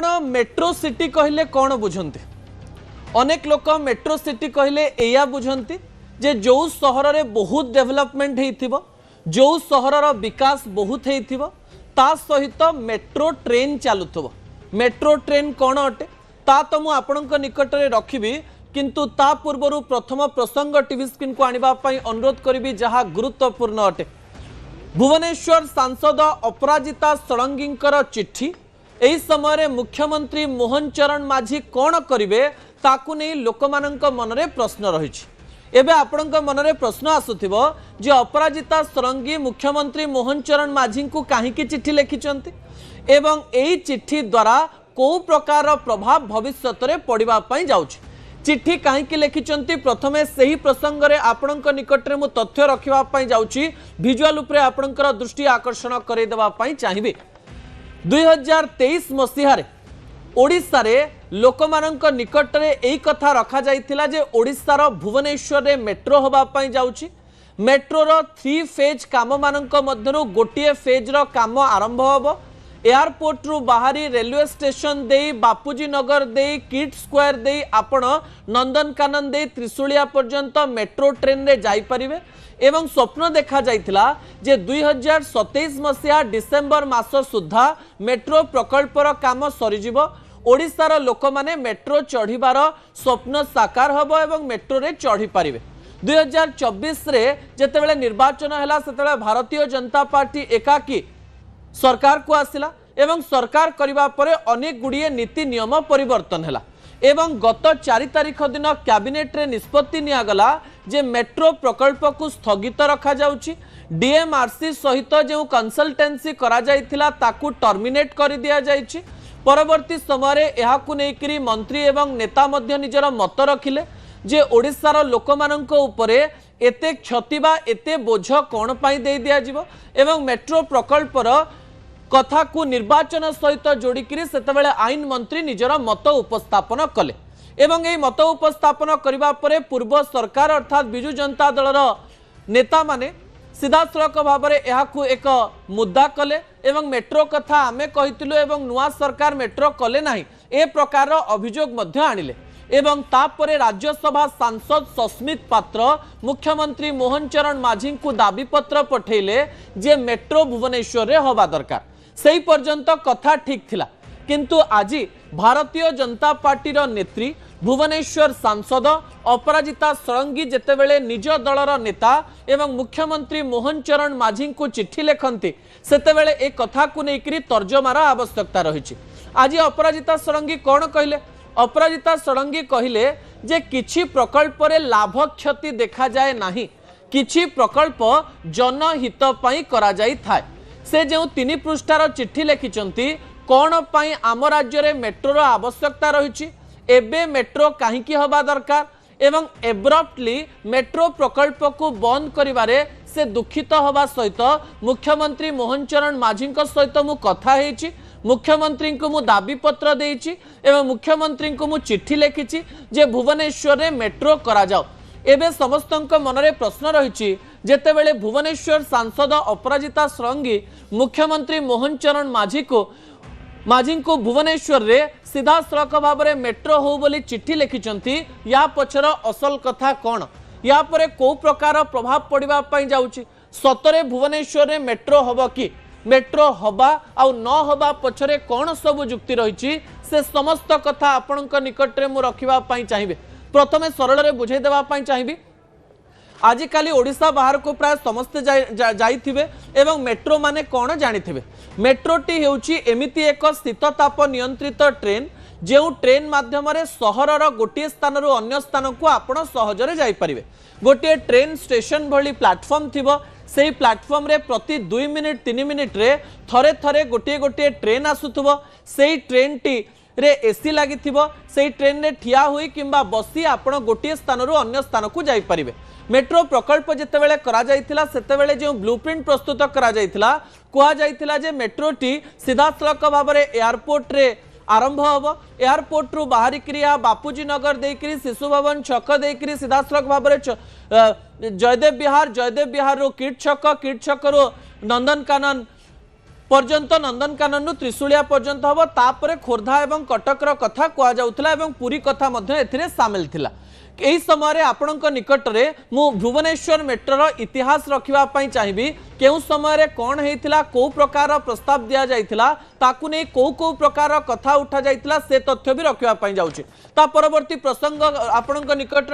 आपण metro city कहले कौन बुझंती? अनेक लोक मेट्रो सिटी कहले एया बुझंती जे जो सहर रे बहुत डेवलपमेंट हेइथिबो, जो सहरर विकास बहुत हेइथिबो, ता सहित मेट्रो ट्रेन चलुथबो। मेट्रो ट्रेन कौन अटे ता तो मु आपणक निकट रे रखिबी, किंतु ता पूर्वरु प्रथम प्रसंग टीवी स्क्रीन को आनिबा पई अनुरोध करिबी जहा गुरुत्वपूर्ण अटे। भुवनेश्वर सांसद अपराजिता षडंगींकर चिट्ठी। एही समय रे मुख्यमंत्री मोहन चरण माझी कौन करिवे ताकू नहीं लोकमानंक मनरे प्रश्न रहिछि। एबे आपणक मनरे प्रश्न आसुथिबो जे अपराजिता षडंगी मुख्यमंत्री मोहन चरण माझी को काहीकि चिट्ठी लिखिचंती एवं एही चिट्ठी द्वारा को प्रकार प्रभाव भविष्यत रे पड़िबा पई जाउछि। चिट्ठी काहीकि लिखिचंती प्रथमे सही प्रसंग रे आपणक निकट रे मु तथ्य रखिबा पई जाउछि। विजुअल उपरे आपणकर दृष्टि आकर्षण करे देबा पई चाहिबे। 2023 मसीह रे ओडिशा रे लोकमानंक निकट रे एई कथा रखा जाइथिला जे ओडिशा भुवनेश्वर रे मेट्रो होबा पई जाउछि। मेट्रो रो 3 फेज काम मानंक मध्यरु गोटिए फेज रो काम आरंभ होबो। एयरपोर्ट रु बाहरी रेलवे स्टेशन दे बापूजी नगर दे किड स्क्वायर दे आपण नंदनकानन दे त्रिशूलिया पर्यंत मेट्रो ट्रेन रे जाई परिबे एवं स्वप्न देखा जाइथिला जे 2027 मसीहा डिसेंबर मास सुद्धा मेट्रो प्रकल्पर काम सरीजिवो। ओडिशार लोक माने मेट्रो चढ़ीबार स्वप्न साकार हबो एवं मेट्रो रे चढ़ी पारिबे। 2024 रे जेतेबेले निर्वाचन हैला सेतेबेले भारतीय जनता पार्टी एकाकी सरकार को आसिला एवं सरकार करिबा परे अनेक गुड़िए नीति नियम परिवर्तन हैला एवं गत 4 तारिख दिन कैबिनेट रे निष्पत्ति निया गला जे मेट्रो प्रकल्प को स्थगित रखा जाउची। डीएमआरसी सहित जो कंसल्टेंसी करा जाइथिला ताकू टर्मिनेट कर दिया जाइची। परवर्ती समय रे एहाकू नेकरी मंत्री एवं नेता मध्य निजर मत रखिले जे ओडिशार लोकमानंक उपरे एते क्षति बा एते बोझ कोन पाई दे दिया जिवो एवं मेट्रो प्रकल्पर कथा को निर्वाचन सहित जोड़िकी सेतेबेले आईन मंत्री निजर मत उपस्थापन कले एवं एई मत उपस्थापन करिबा परे पूर्व सरकार अर्थात बिजु जनता दलर नेता माने सीधासलख भाव में यहाकू एक मुद्दा कले एवं मेट्रो कथा आमे कहितिलु एवं नुआ सरकार मेट्रो कले नाही ए प्रकार अभियोग मध्य आनिले एवं तापरे राज्यसभा सांसद सस्मित पात्र मुख्यमंत्री मोहन चरण माझी को दाबीपत्र पठेले जे मेट्रो भुवनेश्वर रे होबा दरकार। सेही पर्यंत कथा ठीक थिला, किंतु आज भारतीय जनता पार्टी नेत्री भुवनेश्वर सांसद अपराजिता षडंगी जेतेबेले निज दलर नेता एवं मुख्यमंत्री मोहन चरण माझी को चिट्ठी लिखती सेतेबेले ए कथा को लेकर तर्जमार आवश्यकता रही। आज अपराजिता षडंगी कौन कहले? अपराजिता षडंगी कहले जे किछि प्रकल्प रे लाभ क्षति देखा जाए नाही, किछि प्रकल्प जनहित पई करा जाई थाए। से जो 3 पृष्ठार चिट्ठी लिखिचंती कौन पाई आम राज्य रे मेट्रोर आवश्यकता रही, एबे मेट्रो काहीकि हबा दरकार एवं एब्रप्टली मेट्रो प्रकल्प को बंद करिबारे से दुखित हवा सहित मुख्यमंत्री मोहन चरण माझी सहित मु कथा हेछि। मुख्यमंत्री को मु दाबी पत्र देइछि एवं मुख्यमंत्री को मु चिट्ठी लिखिछि जे भुवनेश्वर रे मेट्रो करा जाओ। एबे समस्तंक मनरे प्रश्न रही जेतेबेले भुवनेश्वर सांसद अपराजिता षडंगी मुख्यमंत्री मोहन चरण माझी को भुवनेश्वर रे सीधासलख भाव में मेट्रो हो बोली चिट्ठी लिखिचंती, या पछर असल कथा कौन, या परे को प्रकार प्रभाव पड़िबा पई जाउची? सतरे भुवनेश्वर रे मेट्रो हबो कि? मेट्रो हबा आउ न हबा पछरे कौन सब जुक्ति रही से समस्त कथा आपणक निकट रे मु रखिबा पई चाहिबे। प्रथमे सरल रे बुझाई देबा पई चाहिबी। आजिकाली ओडिशा बाहर को प्राय समस्ते जाइथिबे एवं मेट्रो माने कौन जानिथिबे। मेट्रोटी हेउची एमिति एक शीतताप नियंत्रित ट्रेन जो ट्रेन माध्यम रे सहरर गोटे स्थान रु अन्य स्थान को आपण सहजरे जाई परिबे। गोटे ट्रेन स्टेशन भली प्लाटफॉर्म थिबो, सेही प्लाटफॉर्म रे प्रति 2 मिनिट 3 मिनिट रे थरे थरे गोटे गोटे ट्रेन आसुथबो। सेही ट्रेन टी रे एसी लागि थिबो, सेही ट्रेन रे ठिया होई किंबा बसी आपण गोटे स्थान रु अन्य स्थान को जाई परिबे। मेट्रो प्रकल्प जितेबेले करा जाइथिला सेतेबेले जो ब्लूप्रिंट प्रस्तुत करा जाइथिला कुहा जाइथिला जे मेट्रोटी सीधासलख भाव में एयरपोर्ट रे आरंभ हम। एयरपोर्ट रु बाहरिकी बापूजी नगर देकरी शिशु भवन छक देकरी सीधासलख भाव में जयदेव विहार रु किड छक रु नंदनकानन पर्यंत नंदनकानन त्रिशूलिया पर्यंत हम तापर खोर्धा एवं कटकर कथा कहुला पुरी कथा एथिरे सामिल थिला। यही समय आपणक निकट में मु भुवनेश्वर मेट्रोर इतिहास रखापी चाहिए केउ समय कौन होता कौ प्रकार प्रस्ताव दि जाइथिला ताकू नहीं कौ प्रकार कथा उठा जाइथिला से तथ्य भी रखापी जाऊँगी। ता परवर्ती प्रसंग आपणक निकट